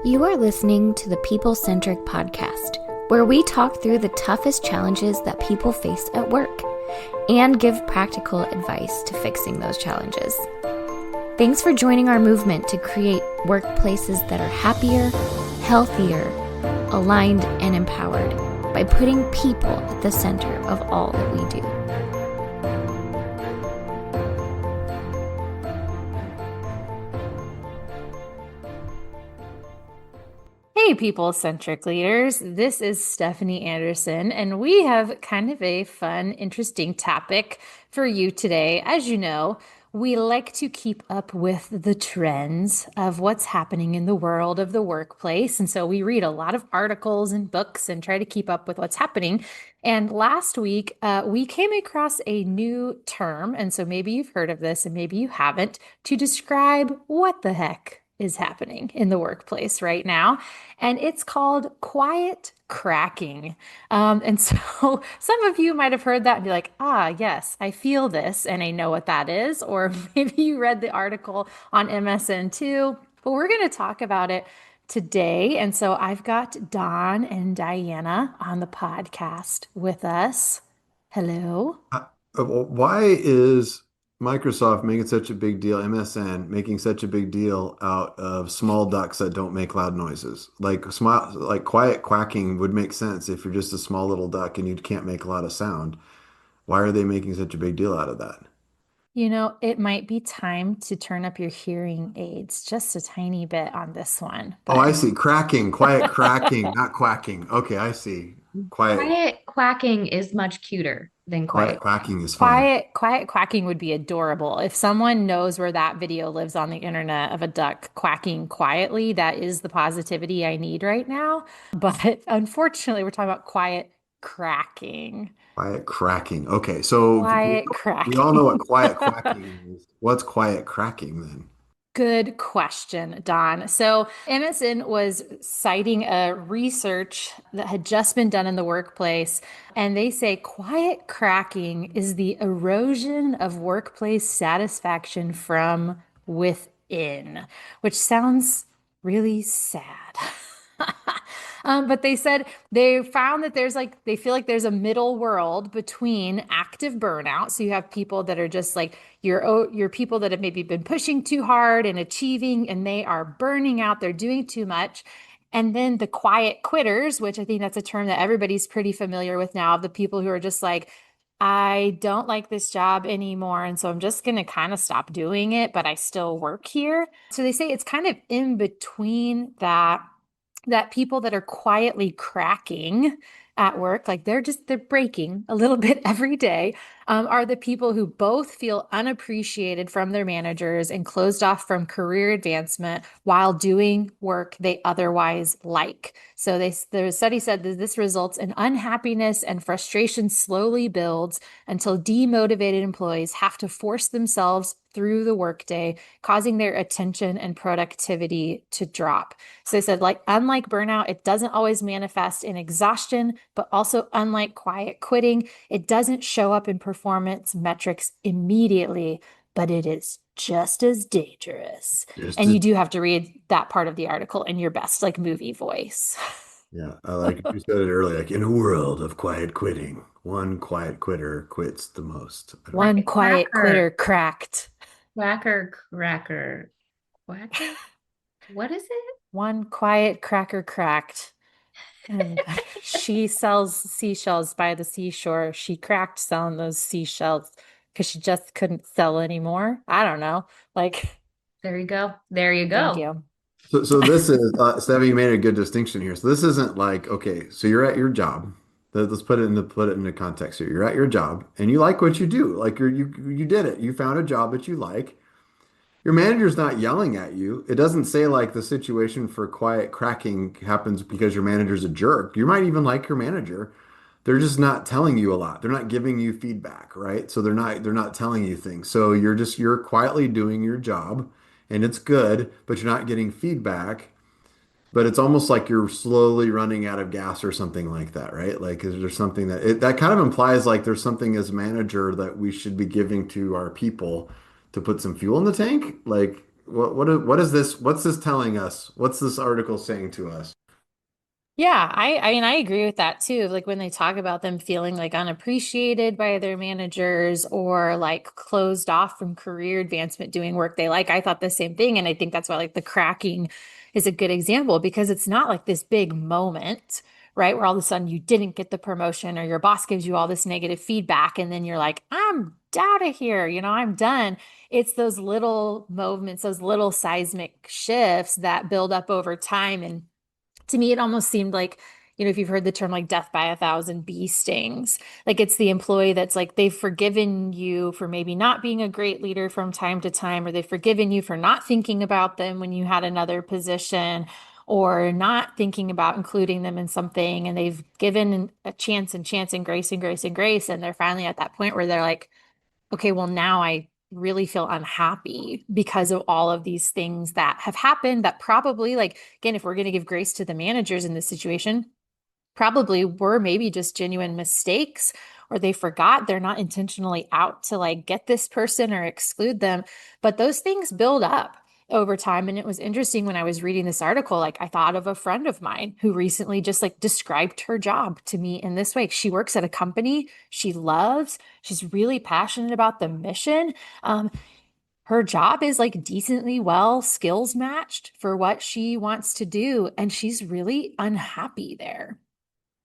You are listening to the People Centric Podcast, where we talk through the toughest challenges that people face at work and give practical advice to fixing those challenges. Thanks for joining our movement to create workplaces that are happier, healthier, aligned, and empowered by putting people at the center of all that we do. Hey, People Centric leaders. This is Stephanie Anderson, and we have kind of a fun, interesting topic for you today. As you know, we like to keep up with the trends of what's happening in the world of the workplace. And so we read a lot of articles and books and try to keep up with what's happening. And last week, we came across a new term. And so maybe you've heard of this and maybe you haven't, to describe what the heck is happening in the workplace right now. And it's called quiet cracking. And so some of you might have heard that and be like, yes, I feel this and I know what that is. Or maybe you read the article on MSN too, but we're going to talk about it today. And so I've got Don and Diana on the podcast with us. Hello. Why is Microsoft making such a big deal, MSN making such a big deal out of small ducks that don't make loud noises? Like quiet quacking would make sense if you're just a small little duck and you can't make a lot of sound. Why are they making such a big deal out of that? You know, it might be time to turn up your hearing aids just a tiny bit on this one, Oh, I but see. Cracking, quiet cracking, not quacking. Okay, I see. Quiet, Quiet quacking is much cuter than quiet quiet. quacking is fine. quiet quacking would be adorable. If someone knows where that video lives on the internet of a duck quacking quietly, that is the positivity I need right now. But unfortunately, we're talking about quiet cracking. Quiet cracking. Okay, so Quiet we all know what cracking. quiet quacking is. What's quiet cracking then? Good question, Don. So Emerson was citing a research that had just been done in the workplace, and they say quiet cracking is the erosion of workplace satisfaction from within, which sounds really sad. But they said they found that they feel like there's a middle world between active burnout. So you have people that are just like your people that have maybe been pushing too hard and achieving, and they are burning out. They're doing too much. And then the quiet quitters, which I think that's a term that everybody's pretty familiar with now, the people who are just like, I don't like this job anymore. And so I'm just going to kind of stop doing it, but I still work here. So they say it's kind of in between that people that are quietly cracking at work, like they're breaking a little bit every day, are the people who both feel unappreciated from their managers and closed off from career advancement while doing work they otherwise like. So the study said that this results in unhappiness, and frustration slowly builds until demotivated employees have to force themselves through the workday, causing their attention and productivity to drop. So they said, like, unlike burnout, it doesn't always manifest in exhaustion, but also unlike quiet quitting, it doesn't show up in performance metrics immediately, but it is just as dangerous. Just And as, you do have to read that part of the article in your best, like, movie voice. yeah, I like you said it earlier, like in a world of quiet quitting, one quiet quitter quits the most. I don't know. One quiet Quacker, quitter cracked. quacker, cracker, quacker. What is it? One quiet cracker cracked. And she sells seashells by the seashore. She cracked selling those seashells because she just couldn't sell anymore. I don't know. Like, There you go. There you thank go. you. So this is, Stevie, you made a good distinction here. So this isn't like, okay, so you're at your job. Let's put it into context here. You're at your job and you like what you do. Like you did it. You found a job that you like. Your manager's not yelling at you. It doesn't say like the situation for quiet cracking happens because your manager's a jerk. You might even like your manager. They're just not telling you a lot. They're not giving you feedback, right? So they're not telling you things. So you're quietly doing your job and it's good, but you're not getting feedback. But it's almost like you're slowly running out of gas or something like that, right? Like, is there something that kind of implies like there's something as manager that we should be giving to our people to put some fuel in the tank? Like, what is this? What's this telling us? What's this article saying to us? Yeah, I mean, I agree with that too. Like when they talk about them feeling like unappreciated by their managers or like closed off from career advancement doing work they like, I thought the same thing. And I think that's why like the cracking is a good example because it's not like this big moment, right? Where all of a sudden you didn't get the promotion or your boss gives you all this negative feedback and then you're like, I'm out of here, I'm done. It's those little movements, those little seismic shifts that build up over time. And to me, it almost seemed like, if you've heard the term like death by a thousand bee stings, like it's the employee that's like they've forgiven you for maybe not being a great leader from time to time, or they've forgiven you for not thinking about them when you had another position, or not thinking about including them in something. And they've given a chance and chance and grace and grace and grace. And they're finally at that point where they're like, okay, well, now I really feel unhappy because of all of these things that have happened that probably, like, again, if we're going to give grace to the managers in this situation, probably were maybe just genuine mistakes or they forgot they're not intentionally out to like get this person or exclude them. But those things build up over time. And it was interesting when I was reading this article, like I thought of a friend of mine who recently just like described her job to me in this way. She works at a company she loves. She's really passionate about the mission. Her job is like decently well skills matched for what she wants to do. And she's really unhappy there.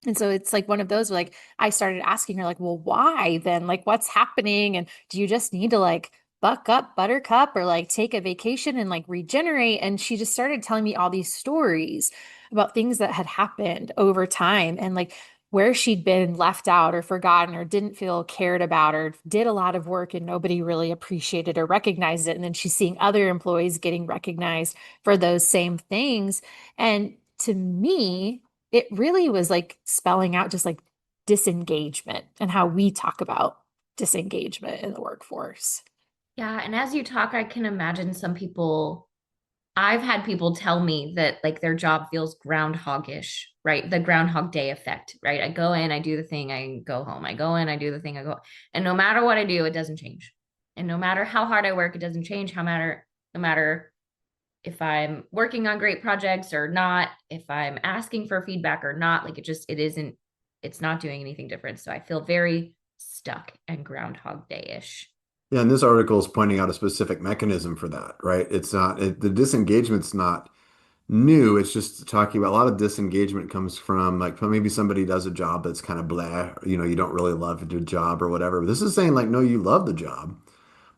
And so it's like one of those where like I started asking her like, well, why then? Like what's happening? And do you just need to like buck up buttercup or like take a vacation and like regenerate? And she just started telling me all these stories about things that had happened over time and like where she'd been left out or forgotten or didn't feel cared about or did a lot of work and nobody really appreciated or recognized it. And then she's seeing other employees getting recognized for those same things. And to me, it really was like spelling out just like disengagement and how we talk about disengagement in the workforce. Yeah, and as you talk, I can imagine some people, I've had people tell me that like their job feels groundhogish, right? The Groundhog Day effect, right? I go in, I do the thing, I go home. I go in, I do the thing, I go. And no matter what I do, it doesn't change. And no matter how hard I work, it doesn't change. No matter if I'm working on great projects or not, if I'm asking for feedback or not, like it's not doing anything different. So I feel very stuck and Groundhog Day-ish. Yeah, and this article is pointing out a specific mechanism for that, right? It's not the disengagement's not new. It's just talking about a lot of disengagement comes from like maybe somebody does a job that's kind of blah, you don't really love your job or whatever. But this is saying like, no, you love the job,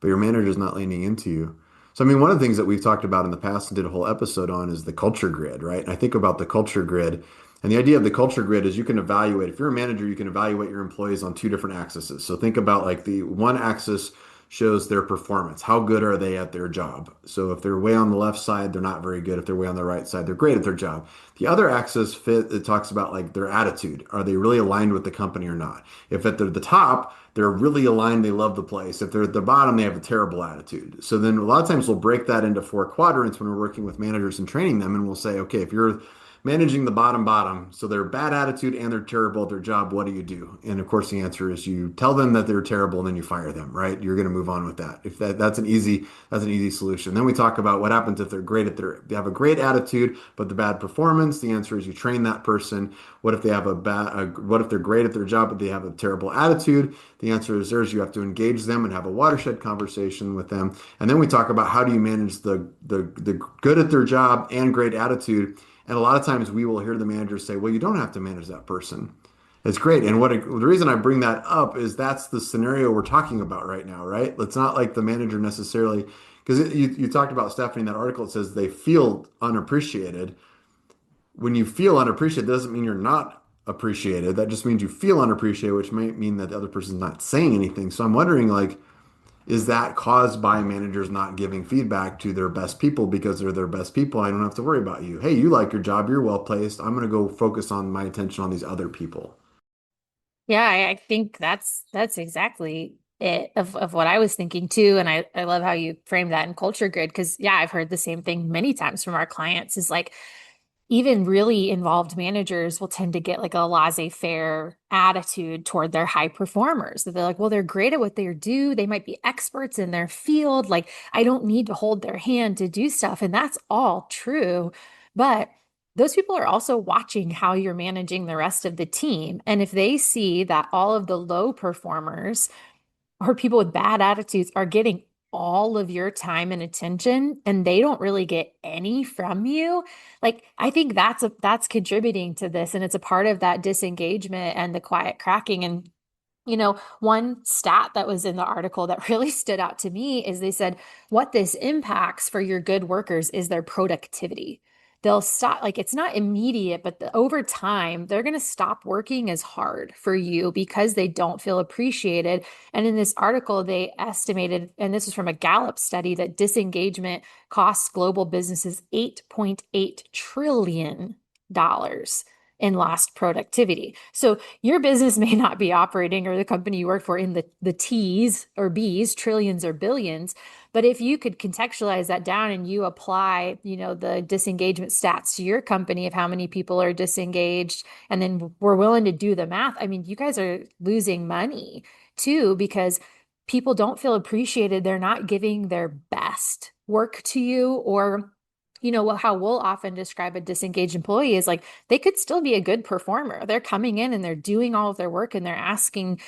but your manager's not leaning into you. So, I mean, one of the things that we've talked about in the past and did a whole episode on is the culture grid, right? And I think about the culture grid, and the idea of the culture grid is you can evaluate, if you're a manager, you can evaluate your employees on two different axes. So think about like the one axis shows their performance. How good are they at their job? So if they're way on the left side, they're not very good. If they're way on the right side, they're great at their job. The other axis it talks about like their attitude. Are they really aligned with the company or not? If at the top, they're really aligned, they love the place. If they're at the bottom, they have a terrible attitude. So then a lot of times we'll break that into four quadrants when we're working with managers and training them, and we'll say, okay, if you're managing the bottom, so they're bad attitude and they're terrible at their job, what do you do? And of course, the answer is you tell them that they're terrible and then you fire them, right? You're going to move on with that. If that's an easy solution. Then we talk about what happens if they have a great attitude but the bad performance. The answer is you train that person. What if they have what if they're great at their job but they have a terrible attitude? The answer is you have to engage them and have a watershed conversation with them. And then we talk about how do you manage the good at their job and great attitude. And a lot of times we will hear the managers say, well, you don't have to manage that person. It's great. And the reason I bring that up is that's the scenario we're talking about right now, right? It's not like the manager necessarily, because you talked about, Stephanie, in that article, it says they feel unappreciated. When you feel unappreciated, that doesn't mean you're not appreciated. That just means you feel unappreciated, which might mean that the other person's not saying anything. So I'm wondering, like, is that caused by managers not giving feedback to their best people because they're their best people? I don't have to worry about you. Hey, you like your job, you're well placed. I'm going to go focus on my attention on these other people. Yeah, I think that's exactly it of what I was thinking too. And I love how you frame that in culture grid because yeah, I've heard the same thing many times from our clients is like, even really involved managers will tend to get like a laissez-faire attitude toward their high performers. That they're like, well, they're great at what they do. They might be experts in their field. Like, I don't need to hold their hand to do stuff. And that's all true. But those people are also watching how you're managing the rest of the team. And if they see that all of the low performers or people with bad attitudes are getting all of your time and attention and they don't really get any from you, like I think that's contributing to this, and it's a part of that disengagement and the quiet cracking. And one stat that was in the article that really stood out to me is they said what this impacts for your good workers is their productivity. They'll stop, like it's not immediate, but over time, they're going to stop working as hard for you because they don't feel appreciated. And in this article, they estimated, and this is from a Gallup study, that disengagement costs global businesses $8.8 trillion in lost productivity. So your business may not be operating, or the company you work for, in the T's or B's, trillions or billions. But if you could contextualize that down and you apply, the disengagement stats to your company of how many people are disengaged, and then we're willing to do the math, I mean, you guys are losing money too, because people don't feel appreciated. They're not giving their best work to you, or how we'll often describe a disengaged employee is like they could still be a good performer. They're coming in and they're doing all of their work and they're asking,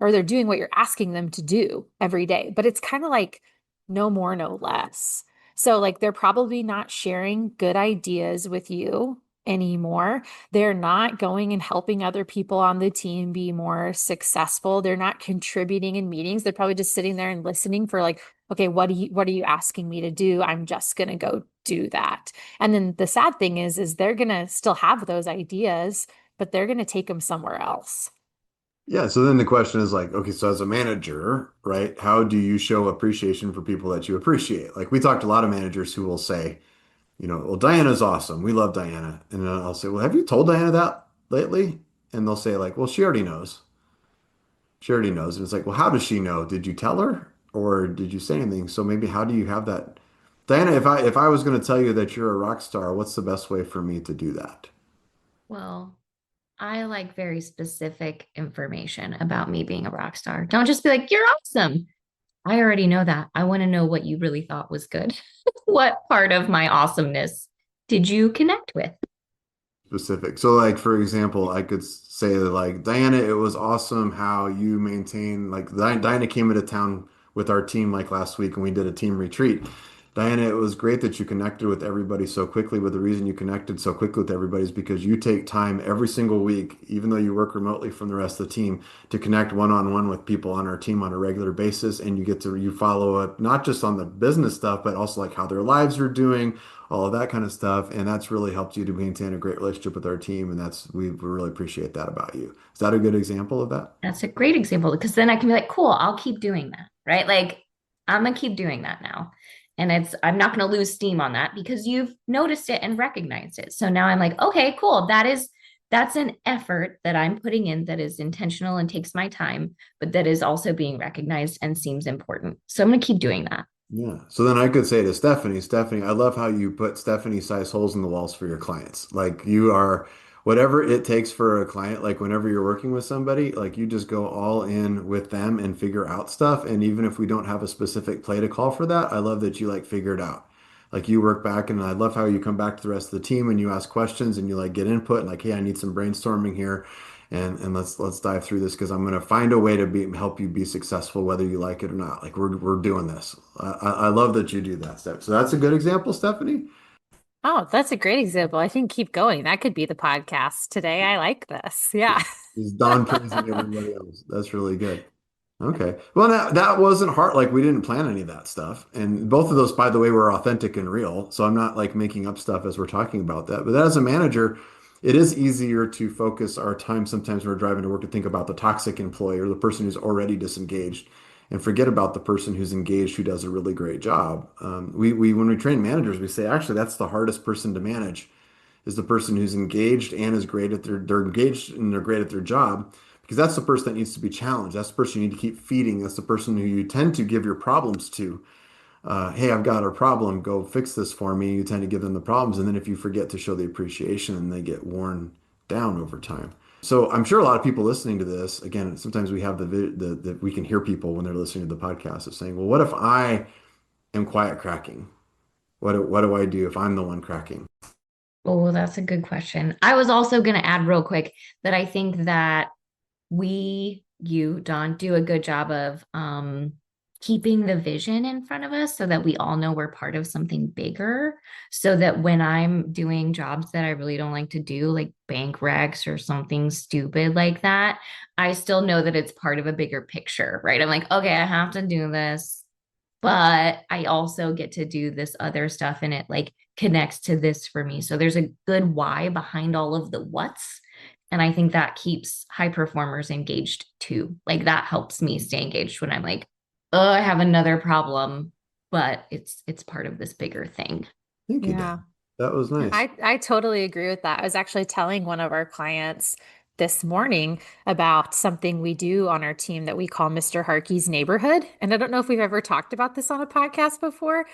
or they're doing what you're asking them to do every day. But it's kind of like no more, no less. So like they're probably not sharing good ideas with you anymore. They're not going and helping other people on the team be more successful. They're not contributing in meetings. They're probably just sitting there and listening for like, okay, what are you asking me to do? I'm just going to go do that. And then the sad thing is they're going to still have those ideas, but they're going to take them somewhere else. Yeah. So then the question is like, okay, so as a manager, right, how do you show appreciation for people that you appreciate? Like we talked to a lot of managers who will say, well, Diana's awesome. We love Diana. And then I'll say, well, have you told Diana that lately? And they'll say like, well, she already knows. She already knows. And it's like, well, how does she know? Did you tell her or did you say anything? So maybe how do you have that? Diana, if I was going to tell you that you're a rock star, what's the best way for me to do that? Well, I like very specific information about me being a rock star. Don't just be like, you're awesome. I already know that. I want to know what you really thought was good. What part of my awesomeness did you connect with? Specific. So like for example, I could say that like Diana, it was awesome how you maintain like Diana came into town with our team like last week and we did a team retreat. Diana, it was great that you connected with everybody so quickly, but the reason you connected so quickly with everybody is because you take time every single week, even though you work remotely from the rest of the team, to connect one-on-one with people on our team on a regular basis. And you follow up not just on the business stuff, but also like how their lives are doing, all of that kind of stuff. And that's really helped you to maintain a great relationship with our team. And we really appreciate that about you. Is that a good example of that? That's a great example because then I can be like, cool, I'll keep doing that, right? Like, I'm going to keep doing that now. And I'm not going to lose steam on that because you've noticed it and recognized it. So now I'm like, okay, cool. That's an effort that I'm putting in that is intentional and takes my time, but that is also being recognized and seems important. So I'm going to keep doing that. Yeah. So then I could say to Stephanie, I love how you put Stephanie size holes in the walls for your clients. Like you are whatever it takes for a client, like whenever you're working with somebody, like you just go all in with them and figure out stuff. And even if we don't have a specific play to call for that, I love that you like figure it out. Like you work back and I love how you come back to the rest of the team and you ask questions and you like get input and like, hey, I need some brainstorming here. And let's dive through this because I'm going to find a way to help you be successful, whether you like it or not. Like we're doing this. I love that you do that, Steph. So that's a good example, Stephanie. Oh, that's a great example. I think keep going. That could be the podcast today. I like this. Yeah. Is Don praising everybody else? That's really good. Okay. Well, that wasn't hard. Like we didn't plan any of that stuff. And both of those, by the way, were authentic and real. So I'm not like making up stuff as we're talking about that. But as a manager, it is easier to focus our time sometimes when we're driving to work to think about the toxic employee or the person who's already disengaged and forget about the person who's engaged who does a really great job. We when we train managers, we say actually that's the hardest person to manage is the person who's engaged and is great at they're engaged and they're great at their job because that's the person that needs to be challenged. That's the person you need to keep feeding. That's the person who you tend to give your problems to. hey, I've got a problem, go fix this for me. You tend to give them the problems. And then if you forget to show the appreciation, and they get worn down over time. So I'm sure a lot of people listening to this, again, sometimes we have we can hear people when they're listening to the podcast of saying, well, what if I am quiet cracking? What do I do if I'm the one cracking? Oh, that's a good question. I was also going to add real quick that I think that you, Don, do a good job of keeping the vision in front of us so that we all know we're part of something bigger. So that when I'm doing jobs that I really don't like to do, like bank recs or something stupid like that, I still know that it's part of a bigger picture, right? I'm like, okay, I have to do this, but I also get to do this other stuff, and it like connects to this for me. So there's a good why behind all of the what's. And I think that keeps high performers engaged too. Like that helps me stay engaged when I'm like, oh, I have another problem, but it's part of this bigger thing. Thank you, Yeah. Dan. That was nice. I totally agree with that. I was actually telling one of our clients this morning about something we do on our team that we call Mr. Harkey's Neighborhood. And I don't know if we've ever talked about this on a podcast before,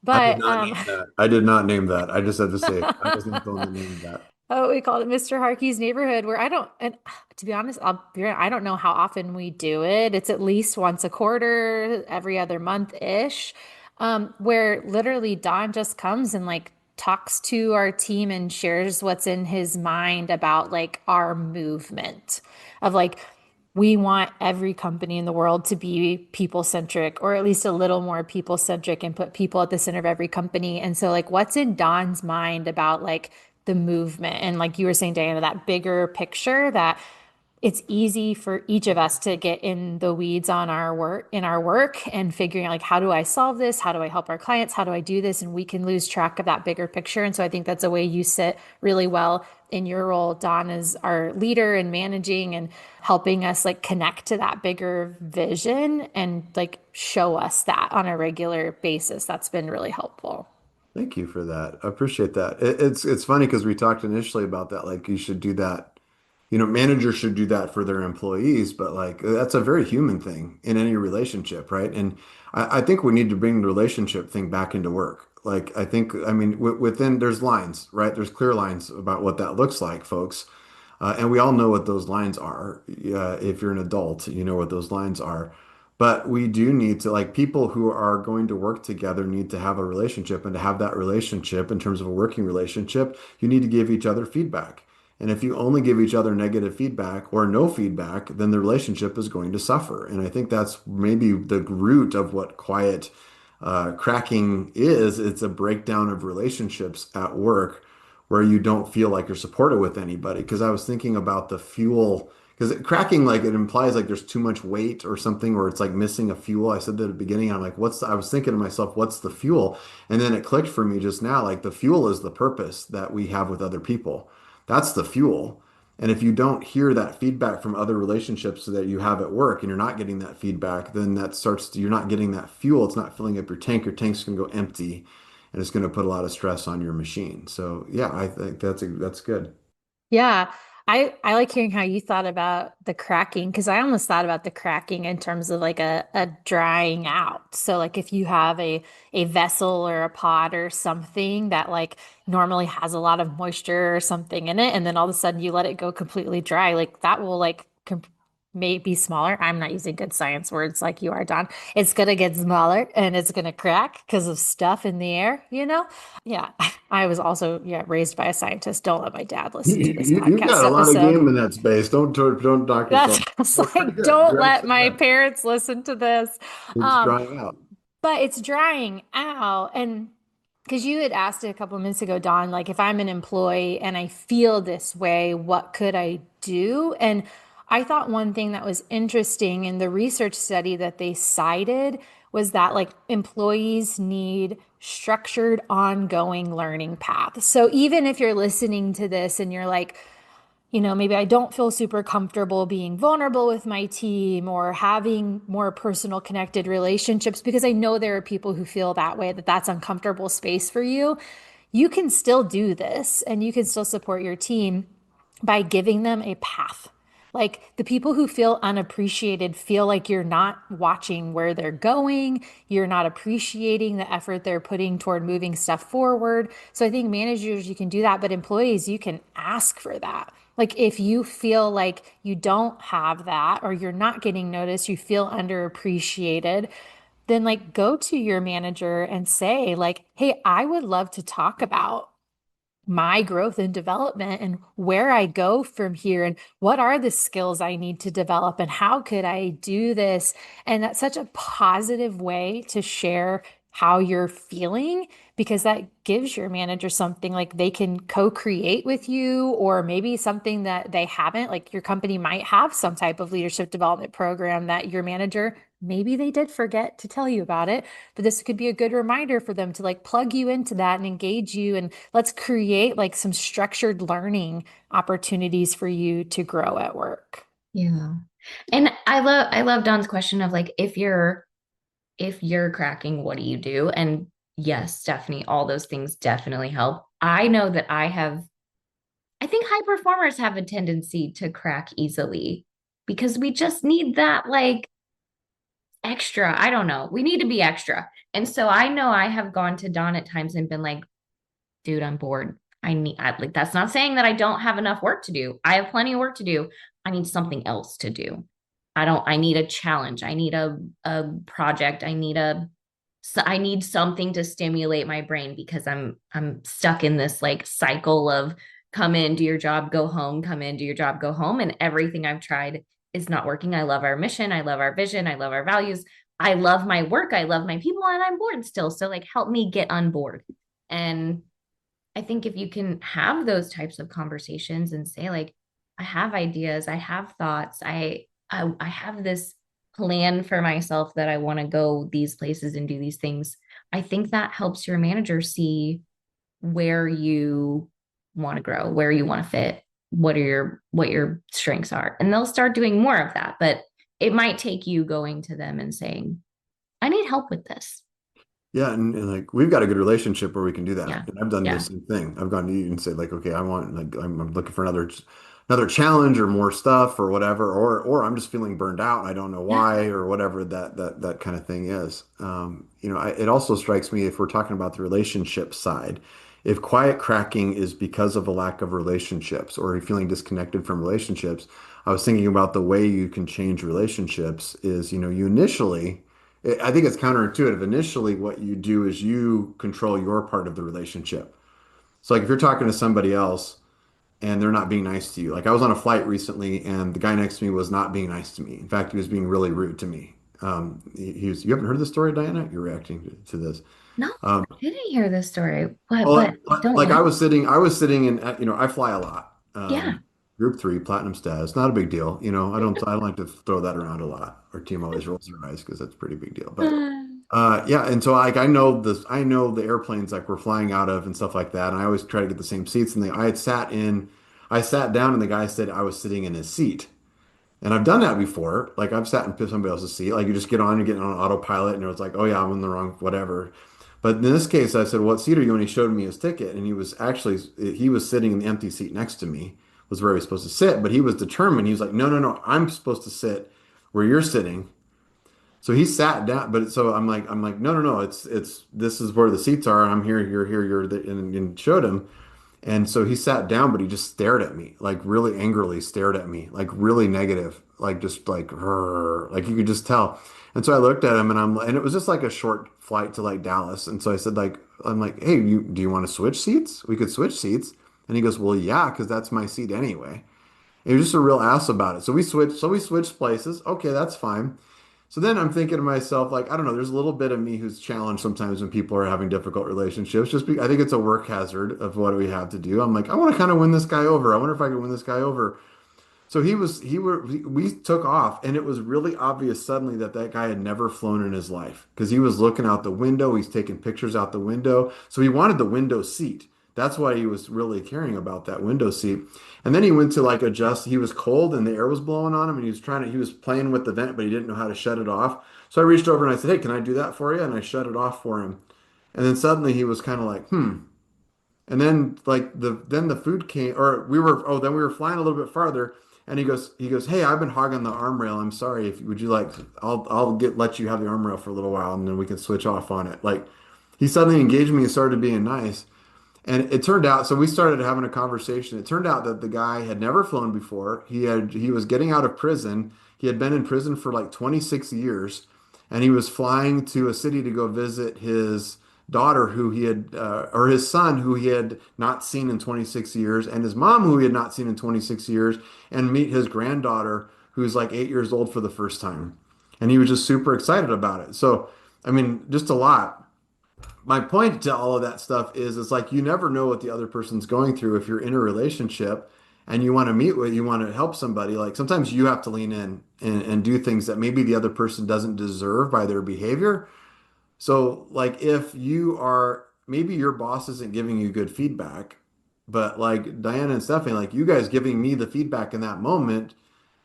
I did but not name that. I did not name that. I just had to say it. I was not the one that named that. oh, we called it Mr. Harkey's Neighborhood, where I don't, and to be honest, I don't know how often we do it. It's at least once a quarter, every other month-ish, where literally Don just comes and like talks to our team and shares what's in his mind about like our movement of like, we want every company in the world to be people centric, or at least a little more people centric, and put people at the center of every company. And so, like, what's in Don's mind about like the movement? And like you were saying, Diana, that bigger picture, that it's easy for each of us to get in the weeds on our work and figuring out like, how do I solve this? How do I help our clients? How do I do this? And we can lose track of that bigger picture. And so I think that's a way you sit really well in your role, Don, as our leader and managing and helping us like connect to that bigger vision and like show us that on a regular basis. That's been really helpful. Thank you for that. I appreciate that. It's funny because we talked initially about that, like you should do that. Managers should do that for their employees, but like that's a very human thing in any relationship, right? And I think we need to bring the relationship thing back into work. Like I think, I mean, within there's lines, right? There's clear lines about what that looks like, folks. And we all know what those lines are. If you're an adult, you know what those lines are. But we do need to, like, people who are going to work together need to have a relationship. And to have that relationship, in terms of a working relationship, you need to give each other feedback. And if you only give each other negative feedback or no feedback, then the relationship is going to suffer. And I think that's maybe the root of what quiet cracking is. It's a breakdown of relationships at work where you don't feel like you're supported with anybody. Because I was thinking about the fuel, because cracking, like it implies like there's too much weight or something, or it's like missing a fuel. I said that at the beginning, and I'm like, I was thinking to myself, what's the fuel? And then it clicked for me just now, like the fuel is the purpose that we have with other people. That's the fuel. And if you don't hear that feedback from other relationships that you have at work and you're not getting that feedback, then you're not getting that fuel. It's not filling up your tank. Your tank's going to go empty and it's going to put a lot of stress on your machine. So yeah, I think that's good. Yeah. I like hearing how you thought about the cracking, because I almost thought about the cracking in terms of like a drying out. So like if you have a vessel or a pot or something that like normally has a lot of moisture or something in it, and then all of a sudden you let it go completely dry, like that will like may be smaller. I'm not using good science words like you are, Don. It's gonna get smaller and it's gonna crack because of stuff in the air, you know? Yeah. I was also, yeah, raised by a scientist. Don't let my dad listen to this You've podcast got a lot of episode. game in that space. Don't knock That's yourself. just That's pretty like, good. don't You're let actually my right. parents listen to this. It's Um, drying out. but it's drying out. And because you had asked it a couple of minutes ago, Don, like if I'm an employee and I feel this way, what could I do? And I thought one thing that was interesting in the research study that they cited was that like employees need structured ongoing learning paths. So even if you're listening to this and you're like, maybe I don't feel super comfortable being vulnerable with my team or having more personal connected relationships, because I know there are people who feel that way, that that's uncomfortable space for you. You can still do this and you can still support your team by giving them a path. Like the people who feel unappreciated feel like you're not watching where they're going, you're not appreciating the effort they're putting toward moving stuff forward. So I think managers, you can do that, but employees, you can ask for that. Like if you feel like you don't have that or you're not getting noticed, you feel underappreciated, then like go to your manager and say like, "Hey, I would love to talk about my growth and development and where I go from here and what are the skills I need to develop and how could I do this?" And that's such a positive way to share how you're feeling because that gives your manager something like they can co-create with you or maybe something that they haven't. Like your company might have some type of leadership development program that your manager maybe they did forget to tell you about it, but this could be a good reminder for them to like plug you into that and engage you. And let's create like some structured learning opportunities for you to grow at work. Yeah. And I love Don's question of like if you're cracking, what do you do? And yes, Stephanie, all those things definitely help. I know that I think high performers have a tendency to crack easily because we just need that like extra. I don't know. We need to be extra. And so I know I have gone to Don at times and been like, dude, I'm bored. Like, that's not saying that I don't have enough work to do. I have plenty of work to do. I need something else to do. I need a challenge. I need a project. I need something to stimulate my brain because I'm stuck in this like cycle of come in, do your job, go home, come in, do your job, go home. And everything I've tried is not working. I love our mission. I love our vision. I love our values. I love my work. I love my people, and I'm bored still. So like help me get on board. And I think if you can have those types of conversations and say like, I have ideas, I have thoughts, I have this plan for myself that I want to go these places and do these things. I think that helps your manager see where you want to grow, where you want to fit, what your strengths are. And they'll start doing more of that. But it might take you going to them and saying, I need help with this. Yeah, and like we've got a good relationship where we can do Yeah. that. And I've done the Yeah. same thing. I've gone to you and said like, okay, I want like I'm looking for another challenge or more stuff or whatever, or I'm just feeling burned out and I don't know Yeah. why or whatever that kind of thing is. It also strikes me if we're talking about the relationship side, if quiet cracking is because of a lack of relationships or you're feeling disconnected from relationships, I was thinking about the way you can change relationships is, you initially. I think it's counterintuitive. Initially, what you do is you control your part of the relationship. So, like if you're talking to somebody else and they're not being nice to you, like I was on a flight recently and the guy next to me was not being nice to me. In fact, he was being really rude to me. You haven't heard this story, Diana? You're reacting to this. No, Um, I didn't hear this story. But well, I don't like like. I was sitting in, I fly a lot. Yeah. Group three, platinum status, not a big deal. I don't like to throw that around a lot. Our team always rolls their eyes because that's a pretty big deal. But yeah, and so like I know the airplanes like we're flying out of and stuff like that. And I always try to get the same seats. And I sat down and the guy said I was sitting in his seat. And I've done that before. Like I've sat in somebody else's seat. Like you just get on, you get on autopilot, and it was like, oh yeah, I'm in the wrong whatever. But in this case, I said, what seat are you? And he showed me his ticket, and he was sitting in the empty seat next to me, was where he was supposed to sit. But he was determined. He was like, no, no, no, I'm supposed to sit where you're sitting. So he sat down, but so I'm like, no, no, no, it's this is where the seats are. I'm here, you're here, and showed him. And so he sat down, but he just stared at me, like really angrily stared at me, like really negative, like just like "Rrr," like you could just tell. And so I looked at him and it was just like a short flight to like Dallas. And so I said like I'm like, "Hey, do you want to switch seats? We could switch seats." And he goes, "Well, yeah, because that's my seat anyway." And he was just a real ass about it. So we switched places. Okay, that's fine. So then I'm thinking to myself, like, I don't know, there's a little bit of me who's challenged sometimes when people are having difficult relationships. I think it's a work hazard of what we have to do. I'm like, I want to kind of win this guy over. I wonder if I can win this guy over. So we took off, and it was really obvious suddenly that guy had never flown in his life because he was looking out the window. He's taking pictures out the window. So he wanted the window seat. That's why he was really caring about that window seat. And then he went to like adjust. He was cold and the air was blowing on him, and he was playing with the vent, but he didn't know how to shut it off. So I reached over and I said, "Hey, can I do that for you?" And I shut it off for him. And then suddenly he was kind of like, "Hmm." And then like then the food came, or then we were flying a little bit farther, And he goes, hey, I've been hogging the arm rail. I'm sorry. If would you like, let you have the arm rail for a little while and then we can switch off on it. Like he suddenly engaged me and started being nice. And it turned out, so we started having a conversation. It turned out that the guy had never flown before. He was getting out of prison. He had been in prison for like 26 years, and he was flying to a city to go visit his daughter or his son who he had not seen in 26 years, and his mom who he had not seen in 26 years, and meet his granddaughter who's like 8 years old for the first time. And he was just super excited about it. So, I mean, just a lot. My point to all of that stuff is it's like you never know what the other person's going through if you're in a relationship and you want to you want to help somebody. Like sometimes you have to lean in and do things that maybe the other person doesn't deserve by their behavior. So like if you are maybe your boss isn't giving you good feedback, but like Diana and Stephanie, like you guys giving me the feedback in that moment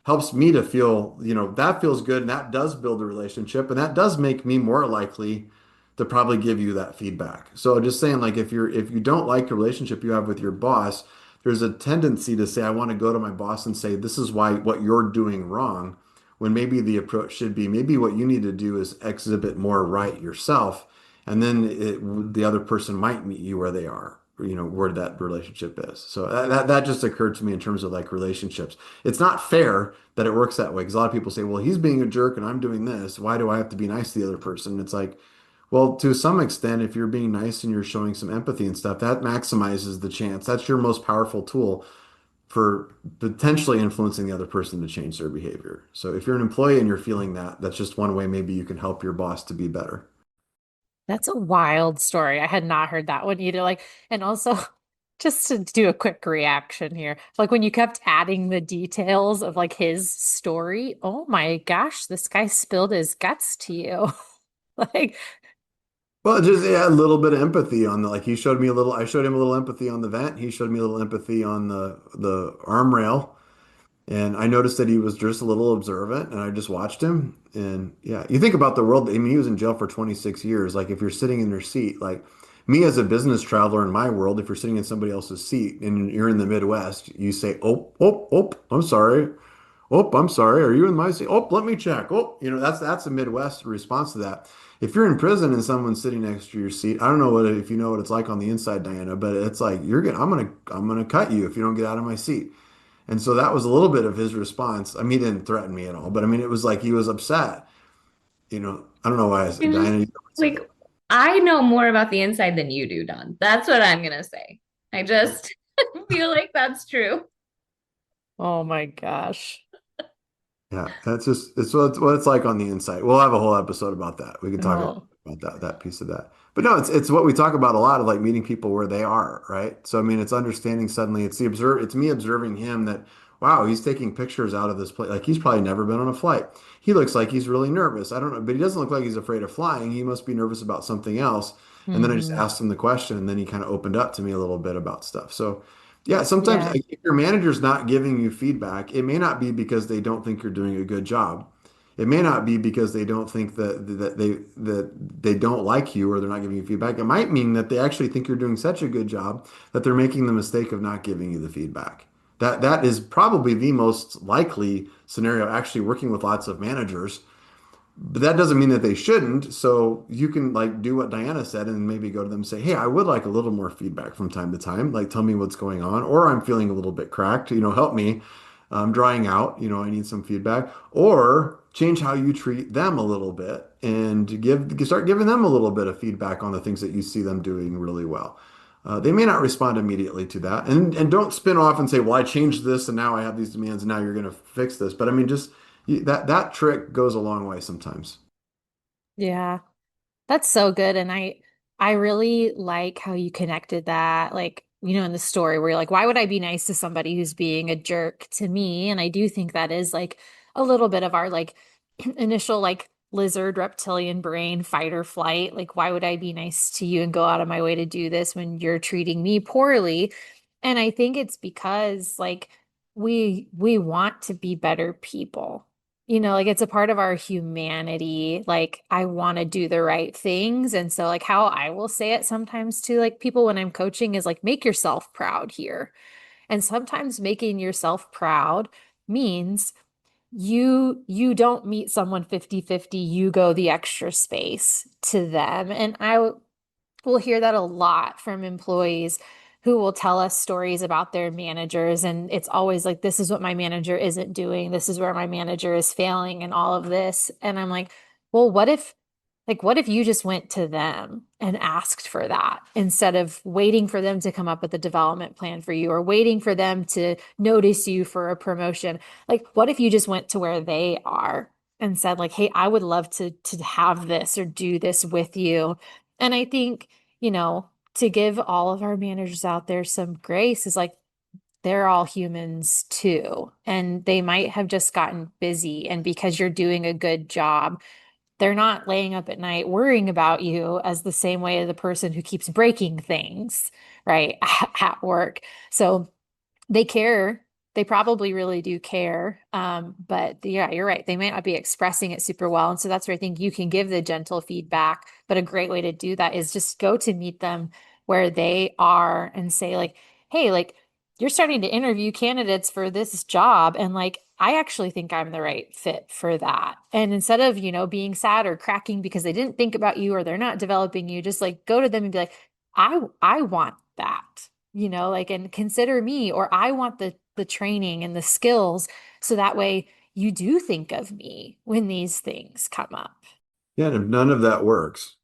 helps me to feel, that feels good and that does build a relationship and that does make me more likely to probably give you that feedback. So just saying like if you don't like the relationship you have with your boss, there's a tendency to say I want to go to my boss and say this is why what you're doing wrong when maybe the approach should be maybe what you need to do is exhibit more right yourself and then the other person might meet you where they are, where that relationship is. So that just occurred to me in terms of like relationships. It's not fair that it works that way because a lot of people say, well, he's being a jerk and I'm doing this. Why do I have to be nice to the other person? It's like, well, to some extent, if you're being nice and you're showing some empathy and stuff, that maximizes the chance. That's your most powerful tool for potentially influencing the other person to change their behavior. So if you're an employee and you're feeling that, that's just one way maybe you can help your boss to be better. That's a wild story. I had not heard that one either. Like, and also just to do a quick reaction here, like when you kept adding the details of like his story, oh my gosh, this guy spilled his guts to you. Like, Well, just yeah, a little bit of empathy on like he showed me a little, I showed him a little empathy on the vent. He showed me a little empathy on the arm rail. And I noticed that he was just a little observant, and I just watched him. And yeah, you think about the world. I mean, he was in jail for 26 years. Like, if you're sitting in their seat, like me as a business traveler in my world, if you're sitting in somebody else's seat and you're in the Midwest, you say, "Oh, oh, oh, I'm sorry. Oh, I'm sorry. Are you in my seat? Oh, let me check. Oh, that's a Midwest response to that. If you're in prison and someone's sitting next to your seat, I don't know if you know what it's like on the inside, Diana, but it's like I'm gonna cut you if you don't get out of my seat. And so that was a little bit of his response. I mean, he didn't threaten me at all, but I mean, it was like he was upset. I don't know why I said, And just Diana, you don't say like it. I know more about the inside than you do, Don. That's what I'm gonna say. I just feel like that's true. oh my gosh. Yeah, it's what it's like on the inside. We'll have a whole episode about that. We can talk Oh, about that piece of that. But no, it's what we talk about a lot of like meeting people where they are, right? So I mean, it's understanding suddenly it's me observing him that wow, he's taking pictures out of this place. Like he's probably never been on a flight. He looks like he's really nervous. I don't know, but he doesn't look like he's afraid of flying. He must be nervous about something else. And then I just hmm. asked him the question, and then he kind of opened up to me a little bit about stuff. So yeah, sometimes Yeah. like, if your manager's not giving you feedback, it may not be because they don't think you're doing a good job. It may not be because they don't think that they don't like you or they're not giving you feedback. It might mean that they actually think you're doing such a good job that they're making the mistake of not giving you the feedback. That is probably the most likely scenario actually working with lots of managers, but that doesn't mean that they shouldn't. So you can like do what Diana said and maybe go to them and say, hey, I would like a little more feedback from time to time. Like tell me what's going on, or I'm feeling a little bit cracked, help me. I'm drying out, I need some feedback. Or change how you treat them a little bit and start giving them a little bit of feedback on the things that you see them doing really well. They may not respond immediately to that. And don't spin off and say, well, I changed this and now I have these demands and now you're going to fix this. But I mean, just that trick goes a long way sometimes. Yeah. That's so good. And I really like how you connected that, like, in the story where you're like, why would I be nice to somebody who's being a jerk to me? And I do think that is like a little bit of our like initial like lizard reptilian brain fight or flight. Like, why would I be nice to you and go out of my way to do this when you're treating me poorly? And I think it's because like we want to be better people. Like it's a part of our humanity. Like I want to do the right things. And so like how I will say it sometimes to like people when I'm coaching is like make yourself proud here. And sometimes making yourself proud means you don't meet someone 50-50, you go the extra space to them. And I will hear that a lot from employees who will tell us stories about their managers. And it's always like, this is what my manager isn't doing. This is where my manager is failing and all of this. And I'm like, well, what if you just went to them and asked for that instead of waiting for them to come up with a development plan for you or waiting for them to notice you for a promotion? Like, what if you just went to where they are and said like, hey, I would love to have this or do this with you. And I think, to give all of our managers out there some grace is like, they're all humans too. And they might have just gotten busy. And because you're doing a good job, they're not laying up at night worrying about you as the same way as the person who keeps breaking things, right, at work. So they care. They probably really do care. But yeah, you're right. They might not be expressing it super well. And so that's where I think you can give the gentle feedback. But a great way to do that is just go to meet them where they are and say like, hey, like you're starting to interview candidates for this job. And like, I actually think I'm the right fit for that. And instead of, being sad or cracking because they didn't think about you or they're not developing you, just like go to them and be like, I want that. Like, and consider me, or I want the training and the skills. So that way you do think of me when these things come up. Yeah. And if none of that works,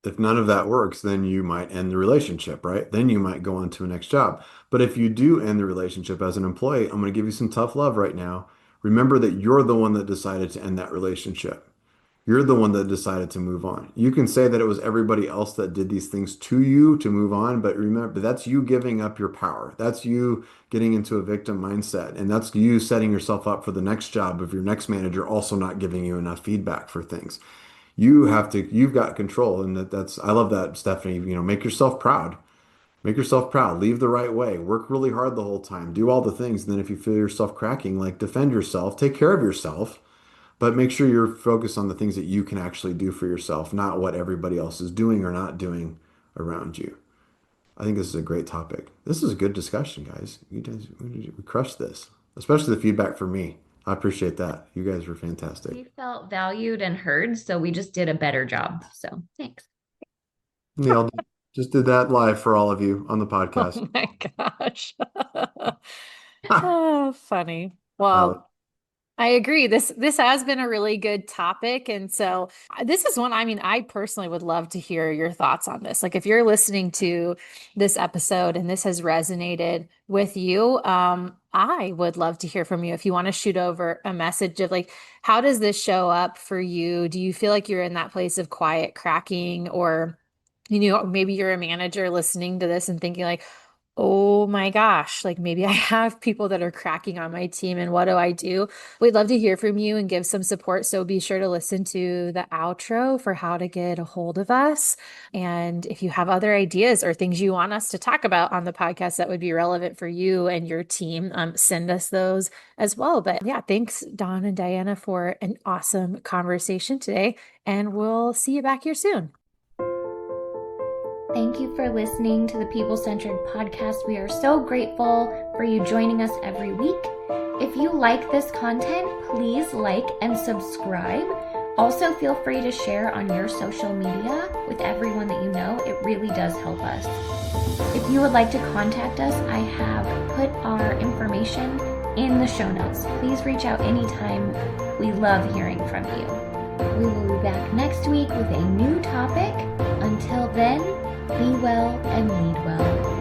then you might end the relationship, right? Then you might go on to a next job. But if you do end the relationship as an employee, I'm going to give you some tough love right now. Remember that you're the one that decided to end that relationship. You're the one that decided to move on. You can say that it was everybody else that did these things to you to move on, but remember, that's you giving up your power. That's you getting into a victim mindset. And that's you setting yourself up for the next job of your next manager also not giving you enough feedback for things. You've got control. And I love that, Stephanie, make yourself proud. Make yourself proud. Leave the right way. Work really hard the whole time. Do all the things. And then if you feel yourself cracking, like defend yourself, take care of yourself. But make sure you're focused on the things that you can actually do for yourself, not what everybody else is doing or not doing around you. I think this is a great topic. This is a good discussion, guys. We crushed this, especially the feedback for me. I appreciate that. You guys were fantastic. We felt valued and heard, so we just did a better job. So thanks. Neil just did that live for all of you on the podcast. Oh my gosh. Oh, funny. Well, I agree. This has been a really good topic. And so this is one, I personally would love to hear your thoughts on this. Like if you're listening to this episode and this has resonated with you, I would love to hear from you. If you want to shoot over a message of like, how does this show up for you? Do you feel like you're in that place of quiet cracking, or, maybe you're a manager listening to this and thinking like, oh my gosh, like maybe I have people that are cracking on my team and what do I do? We'd love to hear from you and give some support. So be sure to listen to the outro for how to get a hold of us. And if you have other ideas or things you want us to talk about on the podcast that would be relevant for you and your team, send us those as well. But yeah, thanks Dawn and Diana for an awesome conversation today. And we'll see you back here soon. Thank you for listening to the People Centric Podcast. We are so grateful for you joining us every week. If you like this content, please like and subscribe. Also, feel free to share on your social media with everyone that you know. It really does help us. If you would like to contact us, I have put our information in the show notes. Please reach out anytime. We love hearing from you. We will be back next week with a new topic. Until then, be well and lead well.